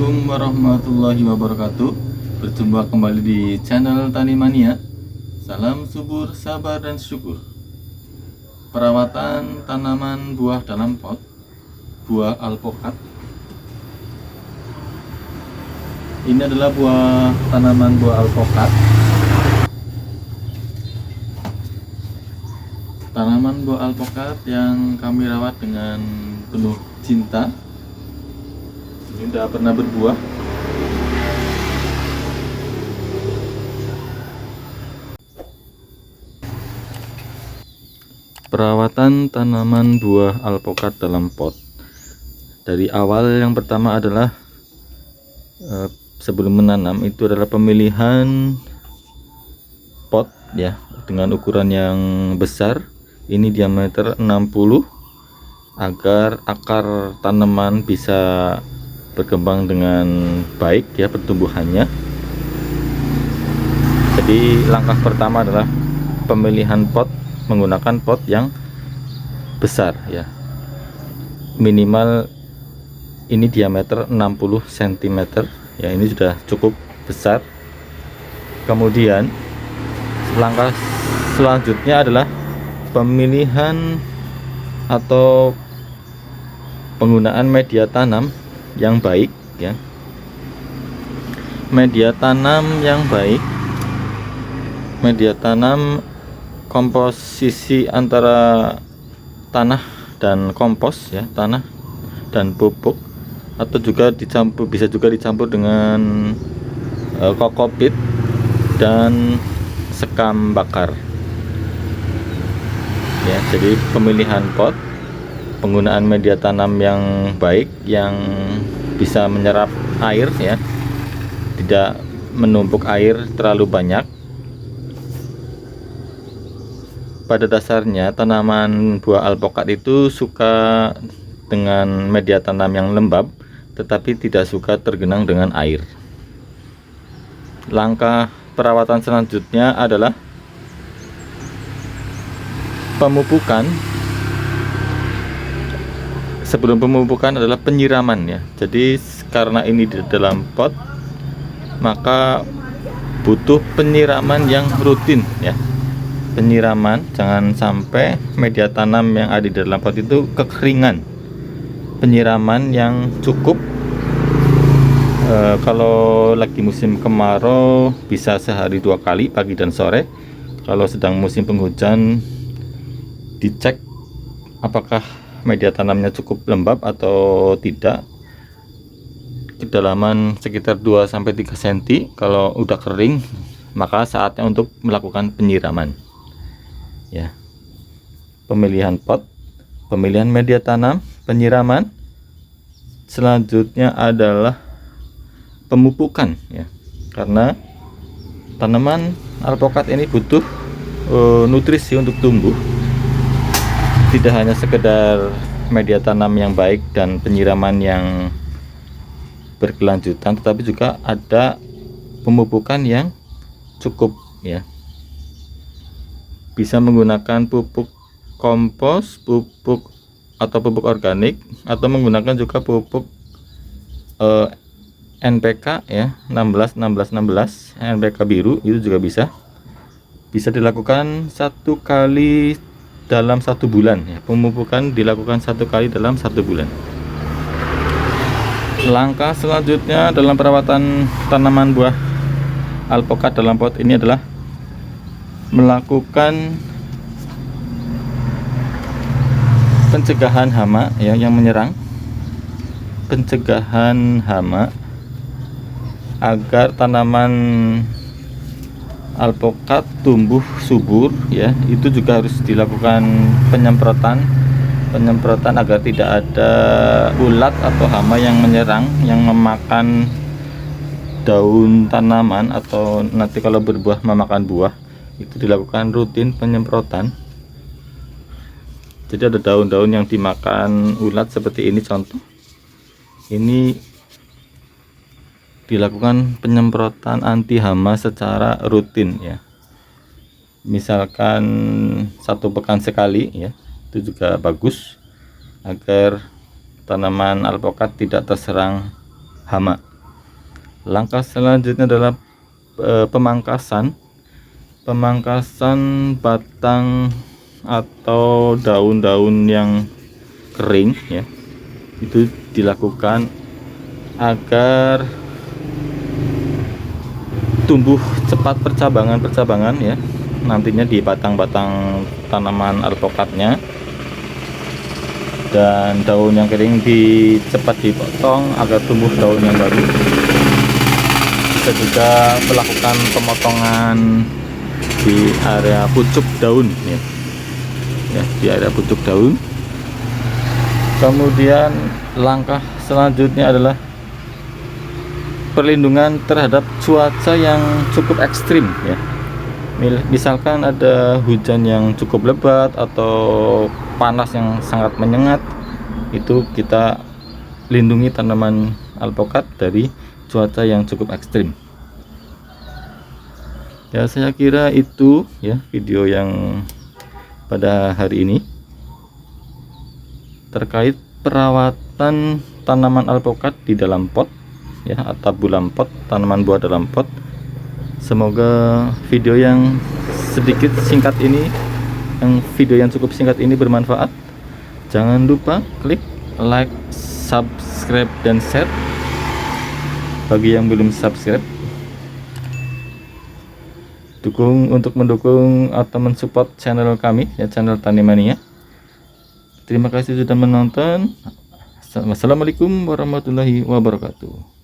Assalamualaikum warahmatullahi wabarakatuh. Berjumpa kembali di channel Tani Mania. Salam subur, sabar dan syukur. Perawatan tanaman buah dalam pot, buah alpokat. Ini adalah buah tanaman buah alpokat. Tanaman buah alpokat yang kami rawat dengan penuh cinta. Ini sudah pernah berbuah. Perawatan tanaman buah alpokat dalam pot. Dari awal yang pertama adalah sebelum menanam itu adalah pemilihan pot ya, dengan ukuran yang besar. Ini diameter 60 agar akar tanaman bisa berkembang dengan baik ya pertumbuhannya. Jadi langkah pertama adalah pemilihan pot menggunakan pot yang besar ya, minimal ini diameter 60 cm ya, ini sudah cukup besar. Kemudian langkah selanjutnya adalah pemilihan atau penggunaan media tanam yang baik ya. Media tanam yang baik, media tanam komposisi antara tanah dan kompos ya, tanah dan pupuk, atau juga bisa juga dicampur dengan kokopit dan sekam bakar ya. Jadi pemilihan pot, penggunaan media tanam yang baik yang bisa menyerap air ya, tidak menumpuk air terlalu banyak. Pada dasarnya tanaman buah alpokat itu suka dengan media tanam yang lembab, tetapi tidak suka tergenang dengan air. Langkah perawatan selanjutnya adalah pemupukan. Sebelum pemupukan adalah penyiraman ya. Jadi karena ini di dalam pot, maka butuh penyiraman yang rutin ya. Penyiraman, jangan sampai media tanam yang ada di dalam pot itu kekeringan. Penyiraman yang cukup, kalau lagi musim kemarau bisa sehari 2 kali, pagi dan sore. Kalau sedang musim penghujan, dicek apakah media tanamnya cukup lembab atau tidak. Kedalaman sekitar 2-3 cm. Kalau udah kering, maka saatnya untuk melakukan penyiraman ya. Pemilihan pot, pemilihan media tanam, penyiraman. Selanjutnya adalah pemupukan ya, karena tanaman alpokat ini butuh nutrisi untuk tumbuh. Tidak hanya sekedar media tanam yang baik dan penyiraman yang berkelanjutan, tetapi juga ada pemupukan yang cukup ya. Bisa menggunakan pupuk kompos, pupuk atau pupuk organik, atau menggunakan juga pupuk NPK ya, 16 NPK biru, itu juga bisa dilakukan 1 kali dalam 1 bulan ya. Pemupukan dilakukan 1 kali dalam 1 bulan. Langkah selanjutnya dalam perawatan tanaman buah alpokat dalam pot ini adalah melakukan pencegahan hama ya, yang menyerang. Pencegahan hama agar tanaman alpokat tumbuh subur ya, itu juga harus dilakukan penyemprotan agar tidak ada ulat atau hama yang menyerang, yang memakan daun tanaman, atau nanti kalau berbuah memakan buah. Itu dilakukan rutin penyemprotan. Jadi ada daun-daun yang dimakan ulat seperti ini contoh. Ini dilakukan penyemprotan anti hama secara rutin ya. Misalkan 1 pekan sekali ya, itu juga bagus agar tanaman alpokat tidak terserang hama. Langkah selanjutnya adalah pemangkasan batang atau daun-daun yang kering ya. Itu dilakukan agar tumbuh cepat percabangan ya, nantinya di batang-batang tanaman alpukatnya. Dan daun yang kering cepat dipotong agar tumbuh daun yang baru. Bisa juga melakukan pemotongan di area pucuk daun ya, di area pucuk daun. Kemudian langkah selanjutnya adalah perlindungan terhadap cuaca yang cukup ekstrim ya. Misalkan ada hujan yang cukup lebat atau panas yang sangat menyengat, itu kita lindungi tanaman alpukat dari cuaca yang cukup ekstrim. Ya, saya kira itu ya video yang pada hari ini terkait perawatan tanaman alpukat di dalam pot ya, atau bulam pot, tanaman buah dalam pot. Semoga video yang cukup singkat ini bermanfaat. Jangan lupa klik like, subscribe, dan share bagi yang belum subscribe. Untuk mendukung atau mensupport channel kami ya, channel Tani Mania. Terima kasih sudah menonton. Wassalamualaikum warahmatullahi wabarakatuh.